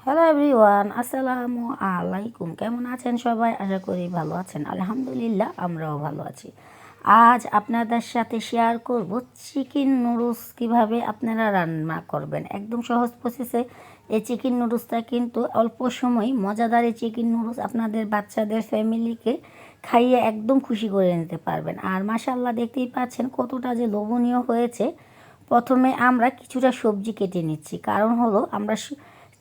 Hello everyone, আসসালামু আলাইকুম। কেমন আছেন সবাই? আশা করি ভালো আছেন। আলহামদুলিল্লাহ, আমরাও ভালো আছি। আজ আপনাদের সাথে শেয়ার করব চিকেন নুডলস কিভাবে আপনারা রান্না করবেন। একদম সহজ প্রসেসে এই চিকেন নুডলসটা কিন্তু অল্প সময় মজাদার এই চিকেন নুডলস আপনাদের বাচ্চাদের ফ্যামিলিকে খাইয়ে একদম খুশি করে নিতে পারবেন। আর মাশাআল্লাহ, দেখতেই পাচ্ছেন কতটা যে লোভনীয় হয়েছে। প্রথমে আমরা কিছুটা সবজি কেটে নিচ্ছি, কারণ হলো আমরা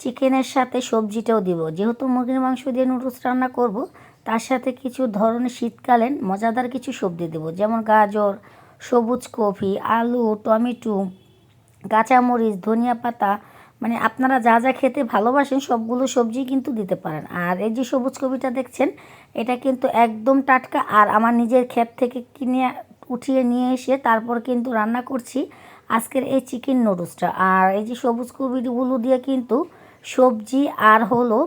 চিকেনের সাথে সবজিটাও দিব। যেহেতু মুরগির মাংস দিয়ে নুডলস রান্না করব, তার সাথে কিছু ধরনের শীতকালীন মজাদার কিছু সবজি দেবো, যেমন গাজর, সবুজ কফি, আলু, টমেটো, কাঁচামরিচ, ধনিয়া পাতা, মানে আপনারা যা যা খেতে ভালোবাসেন সবগুলো সবজি কিন্তু দিতে পারেন। আর এই যে সবুজ কফিটা দেখছেন, এটা কিন্তু একদম টাটকা, আর আমার নিজের ক্ষেত থেকে কিনে উঠিয়ে নিয়ে এসে তারপর কিন্তু রান্না করছি আজকের এই চিকেন নুডলসটা। আর এই যে সবুজ কফিগুলো দিয়ে কিন্তু সবজি আর হলো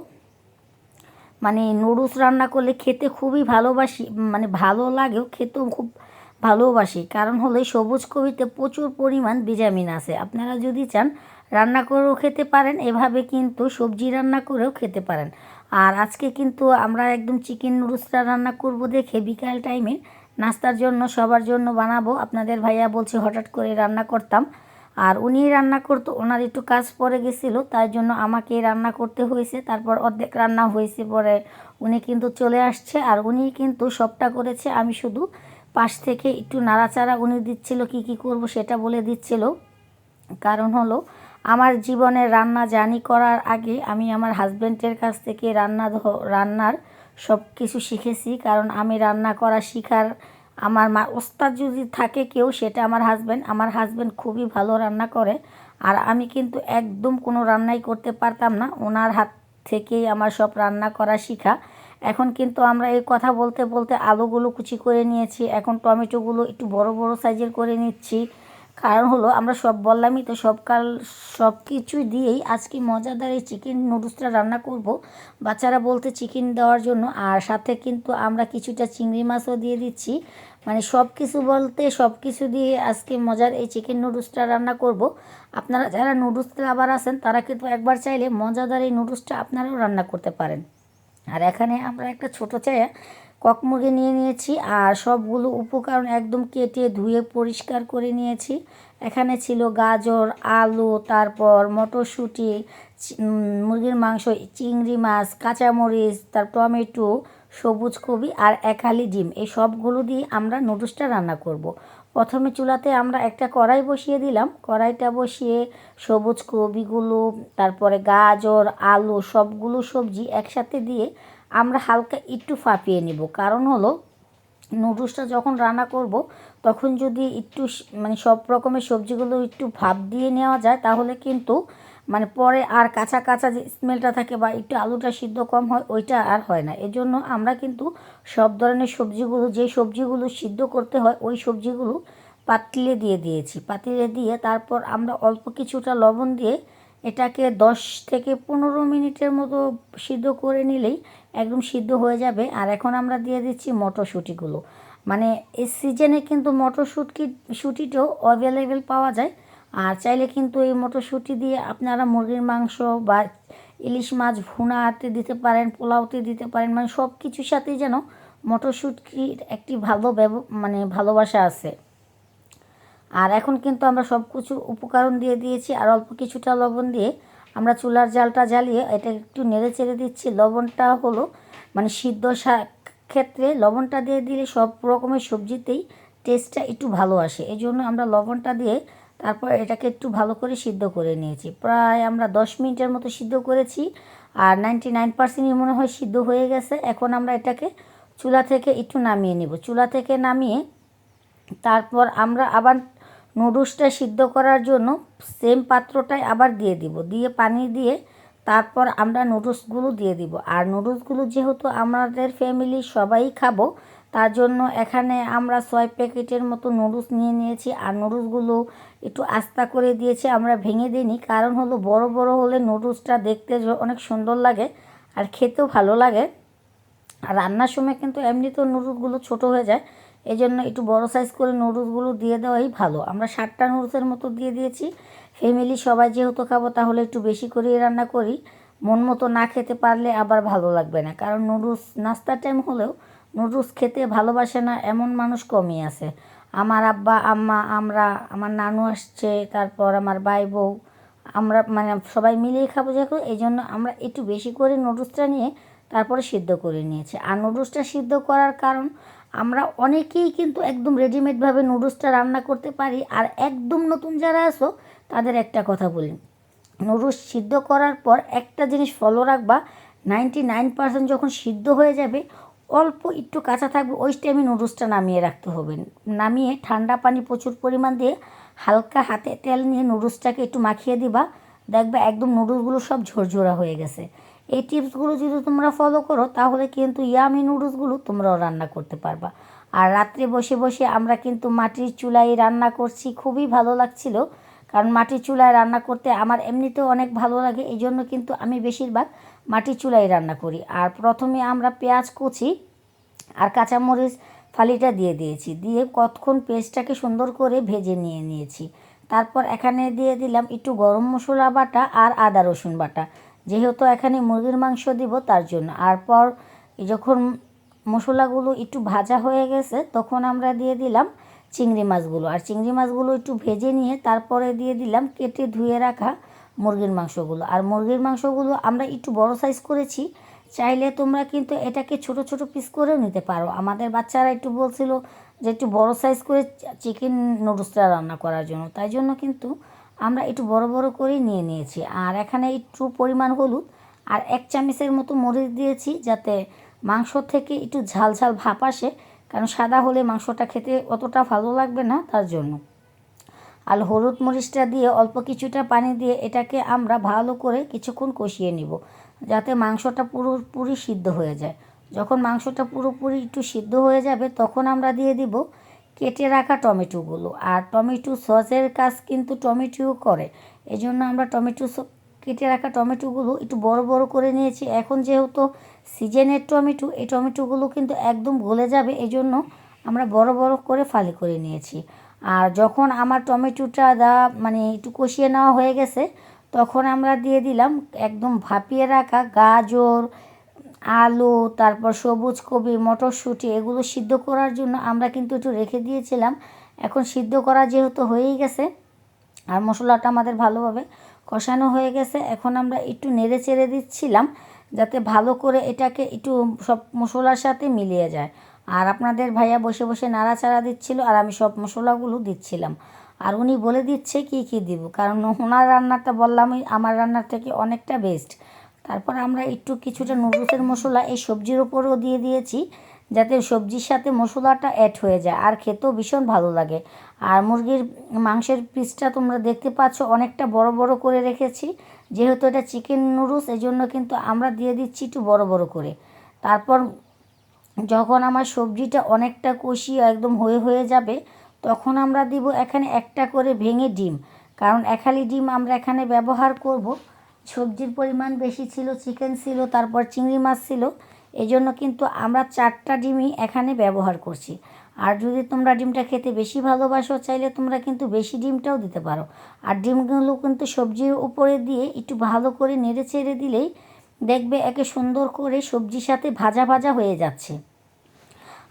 মানে নুডলস রান্না করলে খেতে খুবই ভালোবাসি, মানে ভালো লাগেও, খেতেও খুব ভালোবাসি। কারণ হলো এই সবুজ কবিতে প্রচুর পরিমাণ ভিটামিন আছে। আপনারা যদি চান রান্না করেও খেতে পারেন, এভাবে কিন্তু সবজি রান্না করেও খেতে পারেন। আর আজকে কিন্তু আমরা একদম চিকেন নুডলসটা রান্না করব দেখে বিকাল টাইমে নাস্তার জন্য সবার জন্য বানাবো। আপনাদের ভাইয়া বলছে হঠাৎ করে রান্না করতাম, আর উনি রান্না করতো, ওনার একটু কাজ পড়ে গেছিলো, তাই জন্য আমাকে রান্না করতে হয়েছে। তারপর অর্ধেক রান্না হয়েছে, পরে উনি কিন্তু চলে আসছে, আর উনি কিন্তু সবটা করেছে, আমি শুধু পাশ থেকে একটু নাড়াচাড়া উনি দিচ্ছিল, কি করব সেটা বলে দিচ্ছিল। কারণ হলো আমার জীবনের রান্না জার্নি করার আগে আমি আমার হাজব্যান্ডের কাছ থেকে রান্নার সব কিছু শিখেছি। কারণ আমি রান্না করা শিখার আমার ওস্তাদ যদি থাকে কেউ, সেটা আমার হাজব্যান্ড। আমার হাজব্যান্ড খুবই ভালো রান্না করে, আর আমি কিন্তু একদম কোনো রান্নাই করতে পারতাম না। ওনার হাত থেকেই আমার সব রান্না করা শিখা। এখন কিন্তু আমরা এই কথা বলতে বলতে আলুগুলো কুচি করে নিয়েছি, এখন টমেটোগুলো একটু বড় বড় সাইজের করে নিচ্ছি। কারণ হলো আমরা সব বললামই তো, সব কিছু দিয়েই আজকে মজাদার এই চিকেন নুডলসটা রান্না করব। বাচ্চারা বলতে চিকেন দেওয়ার জন্য, আর সাথে কিন্তু আমরা কিছুটা চিংড়ি মাছও দিয়ে দিচ্ছি। মানে সব কিছু বলতে সব কিছু দিয়ে আজকে মজার এই চিকেন নুডলসটা রান্না করব। আপনারা যারা নুডলস লাভার আছেন, তারা কিন্তু একবার চাইলে মজাদার এই নুডলসটা আপনারাও রান্না করতে পারেন। আর এখানে আমরা একটা ছোটো চায়া কক মুরগি নিয়ে নিয়েছি, আর সবগুলো উপকরণ একদম কেটে ধুয়ে পরিষ্কার করে নিয়েছি। এখানে ছিল গাজর, আলু, তারপর মটরশুঁটি, মুরগির মাংস, চিংড়ি মাছ, কাঁচামরিচ, তার টমেটো, সবুজ কবি আর একালি ডিম। এই সবগুলো দিয়ে আমরা নুডলসটা রান্না করব। প্রথমে চুলাতে আমরা একটা কড়াই বসিয়ে দিলাম। কড়াইটা বসিয়ে সবুজ কবিগুলো, তারপরে গাজর, আলু, সবগুলো সবজি একসাথে দিয়ে আমরা হালকা একটু ফাঁপিয়ে নেব। কারণ হলো নুডলসটা যখন রান্না করব, তখন যদি একটু মানে সব রকমের সবজিগুলো একটু ভাপ দিয়ে নেওয়া যায়, তাহলে কিন্তু মানে পরে আর কাঁচা কাঁচা যে স্মেলটা থাকে বা একটু আলুটা সিদ্ধ কম হয়, ওইটা আর হয় না। এজন্য আমরা কিন্তু সব ধরনের সবজিগুলো, যে সবজিগুলো সিদ্ধ করতে হয় ওই সবজিগুলো পাতিলে দিয়ে দিয়েছি। পাতিলে দিয়ে তারপর আমরা অল্প কিছুটা লবণ দিয়ে এটাকে 10 থেকে 15 মিনিটের মতো সিদ্ধ করে নিলেই একদম সিদ্ধ হয়ে যাবে। আর এখন আমরা দিয়ে দিচ্ছি মটরশুঁটিগুলো। মানে এই সিজনে কিন্তু মটরশুঁটিটাও অ্যাভেলেবেল পাওয়া যায়। আর চাইলে কিন্তু এই মটরশুঁটি দিয়ে আপনারা মুরগির মাংস বা ইলিশ মাছ ভুনাতে দিতে পারেন, পোলাওতে দিতে পারেন, মানে সব কিছুর সাথেই যেন মটরশুঁটির একটি মানে ভালোবাসা আছে। আর এখন কিন্তু আমরা সব কিছু উপকরণ দিয়ে দিয়েছি, আর অল্প কিছুটা লবণ দিয়ে আমরা চুলার জালটা জ্বালিয়ে এটা একটু নেড়ে চেড়ে দিচ্ছি। লবণটা হলো মানে সিদ্ধ ক্ষেত্রে লবণটা দিয়ে দিলে সব রকমের সবজিতেই টেস্টটা একটু ভালো আসে, এই জন্য আমরা লবণটা দিয়ে তারপর এটাকে একটু ভালো করে সিদ্ধ করে নিয়েছি। প্রায় আমরা 10 মিনিটের মতো সিদ্ধ করেছি, আর 99% মনে হয় সিদ্ধ হয়ে গেছে। এখন আমরা এটাকে চুলা থেকে একটু নামিয়ে নেব। চুলা থেকে নামিয়ে তারপর আমরা আবার নুডলসটা সিদ্ধ করার জন্য সেম পাত্রটায় আবার দিয়ে দিব, দিয়ে পানি দিয়ে তারপর আমরা নুডলসগুলো দিয়ে দিব। আর নুডলসগুলো যেহেতু আমাদের ফ্যামিলির সবাই খাবো, তার জন্য এখানে আমরা 6 প্যাকেটের মতো নুডলস নিয়ে নিয়েছি। আর নুডলসগুলো একটু আস্তা করে দিয়েছি, আমরা ভেঙে দিইনি। কারণ হলো বড় বড় হলে নুডলসটা দেখতে অনেক সুন্দর লাগে আর খেতেও ভালো লাগে। আর রান্নার সময় কিন্তু এমনিতেও নুডলসগুলো ছোট হয়ে যায়, এই জন্য একটু বড় সাইজ করে নুডলসগুলো দিয়ে দেওয়াই ভালো। আমরা 7টা নুডলসের মতো দিয়ে দিয়েছি। ফ্যামিলি সবাই যেহেতু খাবো, তাহলে একটু বেশি করেই রান্না করি। মন মতো না খেতে পারলে আবার ভালো লাগবে না, কারণ নুডলস নাস্তার টাইম হলেও নুডলস খেতে ভালোবাসে না এমন মানুষ কমই আছে। আমার আব্বা আম্মা, আমরা, আমার নানু আসছে, তারপর আমার ভাই বউ, আমরা মানে সবাই মিলেই খাবো যেহেতু, এই জন্য আমরা একটু বেশি করে নুডলসটা নিয়ে তারপরে সিদ্ধ করে নিয়েছি। আর নুডলসটা সিদ্ধ করার কারণ, আমরা অনেকেই কিন্তু একদম রেডিমেডভাবে নুডলসটা রান্না করতে পারি। আর একদম নতুন যারা আসো তাদের একটা কথা বলি, নুডলস সিদ্ধ করার পর একটা জিনিস ফলো রাখবা, 99% যখন সিদ্ধ হয়ে যাবে, অল্প একটু কাঁচা থাকবে, ওই টাইমে নুডলসটা নামিয়ে রাখতে হবে। নামিয়ে ঠান্ডা পানি প্রচুর পরিমাণ দিয়ে হালকা হাতে তেল নিয়ে নুডলসটাকে একটু মাখিয়ে দিবা, দেখবে একদম নুডলসগুলো সব ঝরঝরা হয়ে গেছে। এই টিপসগুলো যদি তোমরা ফলো করো তাহলে কিন্তু ইয়ামি নুডলসগুলো তোমরাও রান্না করতে পারবা। আর রাত্রে বসে বসে আমরা কিন্তু মাটির চুলায় রান্না করছি, খুবই ভালো লাগছিল, কারণ মাটির চুলায় রান্না করতে আমার এমনিতেও অনেক ভালো লাগে, এই জন্য কিন্তু আমি বেশিরভাগ মাটির চুলায় রান্না করি। আর প্রথমে আমরা পেঁয়াজ কুচি আর কাঁচামরিচ ফালিটা দিয়ে দিয়েছি, দিয়ে কতক্ষণ পেস্টটাকে সুন্দর করে ভেজে নিয়েছি। তারপর এখানে দিয়ে দিলাম একটু গরম মশলা বাটা আর আদা রসুন বাটা, যেহেতু এখানে মুরগির মাংস দিব তার জন্য। আর পর যখন মশলাগুলো একটু ভাজা হয়ে গেছে তখন আমরা দিয়ে দিলাম চিংড়ি মাছগুলো, আর চিংড়ি মাছগুলো একটু ভেজে নিয়ে তারপরে দিয়ে দিলাম কেটে ধুয়ে রাখা মুরগির মাংসগুলো। আর মুরগির মাংসগুলো আমরা একটু বড় সাইজ করেছি, চাইলে তোমরা কিন্তু এটাকে ছোট ছোট পিস করেও নিতে পারো। আমাদের বাচ্চারা একটু বলছিল যে একটু বড় সাইজ করে চিকেন নুডলসটা রান্না করার জন্য, তাই জন্য কিন্তু আমরা একটু বড় বড় করে নিয়েছি। আর এখানে একটু পরিমাণ হলুদ আর 1 চামচের মতো মরিচ দিয়েছি, যাতে মাংস থেকে একটু ঝাল ঝাল ভাপ আসে, কারণ সাদা হলে মাংসটা খেতে অতটা ভালো লাগবে না তার জন্য। আর হলুদ মরিচটা দিয়ে অল্প কিছুটা পানি দিয়ে এটাকে আমরা ভালো করে কিছুক্ষণ কষিয়ে নিব, যাতে মাংসটা পুরোপুরি সিদ্ধ হয়ে যায়। যখন মাংসটা পুরোপুরি একটু সিদ্ধ হয়ে যাবে তখন আমরা দিয়ে দিব কেটে রাখা টমেটোগুলো। আর টমেটো সসের কাজ কিন্তু টমেটোও করে, এই জন্য আমরা কেটে রাখা টমেটোগুলো একটু বড় বড় করে নিয়েছি। এখন যেহেতু সিজনের টমেটো, এই টমেটোগুলো কিন্তু একদম গলে যাবে, এই জন্য আমরা বড় বড় করে ফালি করে নিয়েছি। আর যখন আমার টমেটোটা মানে একটু কষিয়ে নেওয়া হয়ে গেছে তখন আমরা দিয়ে দিলাম একদম ভাপিয়ে রাখা গাজর, আলু, তারপর সবুজ কবি, মটরশুঁটি, এগুলো সিদ্ধ করার জন্য আমরা কিন্তু একটু রেখে দিয়েছিলাম। এখন সিদ্ধ করা যেহেতু হয়েই গেছে আর মশলাটা আমাদের ভালোভাবে কষানো হয়ে গেছে, এখন আমরা একটু নেড়ে চেড়ে দিচ্ছিলাম যাতে ভালো করে এটাকে একটু সব মশলার সাথে মিলিয়ে যায়। আর আপনাদের ভাইয়া বসে বসে নাড়াচাড়া দিচ্ছিল আর আমি সব মশলাগুলো দিচ্ছিলাম। আর উনি বলে দিচ্ছে কী কী দিব, কারণ ওনার রান্নাটা বললামই আমার রান্নার থেকে অনেকটা বেস্ট। তারপর আমরা একটু কিছুটা নুডলসের মশলা এই সবজির ওপরেও দিয়ে দিয়েছি, যাতে সবজির সাথে মশলাটা অ্যাড হয়ে যায় আর খেতেও ভীষণ ভালো লাগে। আর মুরগির মাংসের পিসটা তোমরা দেখতে পাচ্ছ অনেকটা বড় বড় করে রেখেছি, যেহেতু এটা চিকেন নুডলস এই জন্য কিন্তু আমরা দিয়ে দিচ্ছি একটু বড় বড় করে। তারপর যখন আমার সবজিটা অনেকটা কষিয়ে একদম হয়ে যাবে তখন আমরা দিব এখানে একটা করে ভেঙে ডিম, কারণ একালি ডিম আমরা এখানে ব্যবহার করব। সবজির পরিমাণ বেশি ছিল, চিকেন ছিল, তারপর চিংড়ি মাছ ছিল, এই জন্য কিন্তু আমরা 4টা ডিমই এখানে ব্যবহার করছি। আর যদি তোমরা ডিমটা খেতে বেশি ভালোবাসো চাইলে তোমরা কিন্তু বেশি ডিমটাও দিতে পারো। আর ডিমগুলো কিন্তু সবজির উপরে দিয়ে একটু ভালো করে নেড়ে চেড়ে দিলেই দেখবে একে সুন্দর করে সবজির সাথে ভাজা ভাজা হয়ে যাচ্ছে।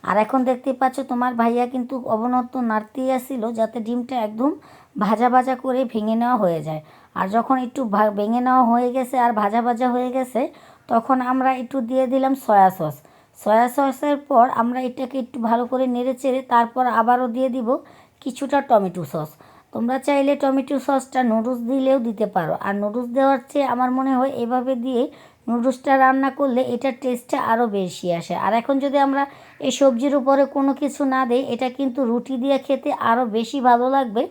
আর এখন দেখতে পাচ্ছ তোমার ভাইয়া কিন্তু অবনত নাড়তেই আসছিল যাতে ডিমটা একদম ভাজা ভাজা করে ভেঙে নেওয়া হয়ে যায়। আর যখন একটু ভেঙে নেওয়া হয়ে গেছে আর ভাজা ভাজা হয়ে গেছে তখন আমরা একটু দিয়ে দিলাম সয়া সস। সয়া সসের পর আমরা এটাকে একটু ভালো করে নেড়ে চেড়ে তারপর আবারও দিয়ে দিব কিছুটা টমেটো সস। তোমরা চাইলে টমেটো সসটা নুডলস দিলেও দিতে পারো, আর নুডলস দেওয়ার চেয়ে আমার মনে হয় এভাবে দিয়ে নুডলসটা রান্না করলে এটার টেস্টটা আরও বেশি আসে। আর এখন যদি আমরা এই সবজির উপরে কোনো কিছু না দেই এটা কিন্তু রুটি দিয়ে খেতে আরও বেশি ভালো লাগবে।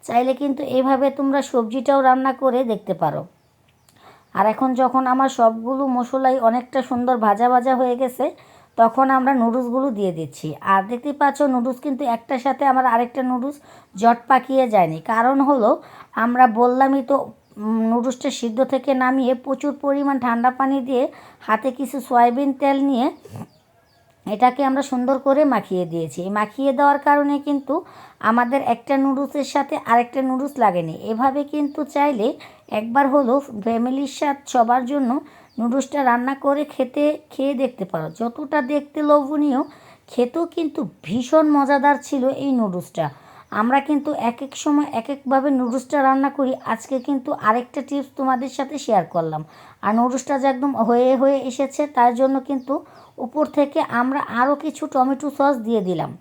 চাইলে কিন্তু এভাবে তোমরা সবজিটাও রান্না করে দেখতে পারো। আর এখন যখন আমার সবগুলো মশলাই অনেকটা সুন্দর ভাজা ভাজা হয়ে গেছে তখন আমরা নুডলসগুলো দিয়ে দিচ্ছি। আর দেখতে পাচ্ছ নুডলস কিন্তু একটার সাথে আমার আরেকটা নুডলস জট পাকিয়ে যায়নি, কারণ হলো আমরা বললামই তো নুডলসটা সিদ্ধ থেকে নামিয়ে প্রচুর পরিমাণ ঠান্ডা পানি দিয়ে হাতে কিছু সয়াবিন তেল নিয়ে এটাকে আমরা সুন্দর করে মাখিয়ে দিয়েছি। এই মাখিয়ে দেওয়ার কারণে কিন্তু আমাদের একটা নুডলসের সাথে আরেকটা নুডলস লাগেনি। এভাবে কিন্তু চাইলে একবার হলো ফ্যামিলির সাথে সবার জন্য নুডলসটা রান্না করে খেয়ে দেখতে পারো। যতটা দেখতে লোভনীয়, খেতেও কিন্তু ভীষণ মজাদার ছিল এই নুডলসটা। আমরা কিন্তু এক এক সময় এক একভাবে নুডলসটা রান্না করি। আজকে কিন্তু আরেকটা টিপস তোমাদের সাথে শেয়ার করলাম। আর নুডলসটা যে একদম হয়ে এসেছে, তার জন্য কিন্তু উপর থেকে আমরা আরও কিছু টমেটো সস দিয়ে দিলাম,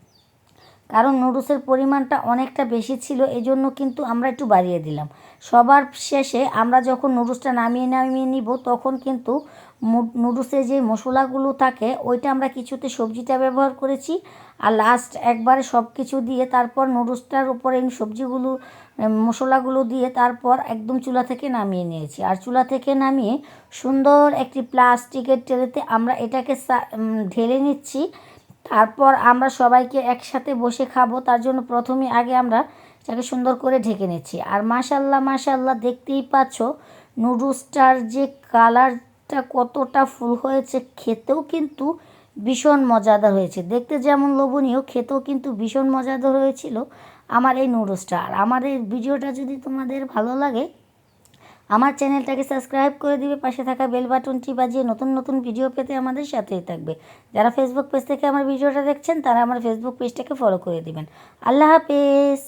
কারণ নুডলসের পরিমাণটা অনেকটা বেশি ছিল, এজন্য কিন্তু আমরা একটু বাড়িয়ে দিলাম। সবার শেষে আমরা যখন নুডলসটা নামিয়ে নিব, তখন কিন্তু নুডলসে যে মশলাগুলো থাকে ওইটা আমরা কিছুতে সবজিটা ব্যবহার করেছি। আর লাস্ট একবারে সব কিছু দিয়ে তারপর নুডলসটার উপরে এই সবজিগুলো মশলাগুলো দিয়ে তারপর একদম চুলা থেকে নামিয়ে নিয়েছি। আর চুলা থেকে নামিয়ে সুন্দর একটি প্লাস্টিকের ট্রেতে আমরা এটাকে ঢেলে নিচ্ছি। তারপর আমরা সবাইকে একসাথে বসে খাবো, তার জন্য আগে আমরা এটাকে সুন্দর করে ঢেকে নিচ্ছি। আর মাশাল্লাহ দেখতেই পাচ্ছ নুডলসটার যে কালারটা কতটা ফুল হয়েছে, খেতেও কিন্তু ভীষণ মজাদার হয়েছে। দেখতে যেমন লোভনীয়, খেতেও কিন্তু ভীষণ মজাদার হয়েছিল আমার এই নুডলসটা। আর আমার এই ভিডিওটা যদি তোমাদের ভালো লাগে, আমার চ্যানেলটাকে সাবস্ক্রাইব করে দিবে, পাশে থাকা বেল বাটনটি বাজিয়ে নতুন ভিডিও পেতে আমাদের সাথেই থাকবে। যারা ফেসবুক পেজ থেকে আমার ভিডিওটা দেখছেন, তারা আমার ফেসবুক পেজটাকে ফলো করে দিবেন। আল্লাহ হাফেজ।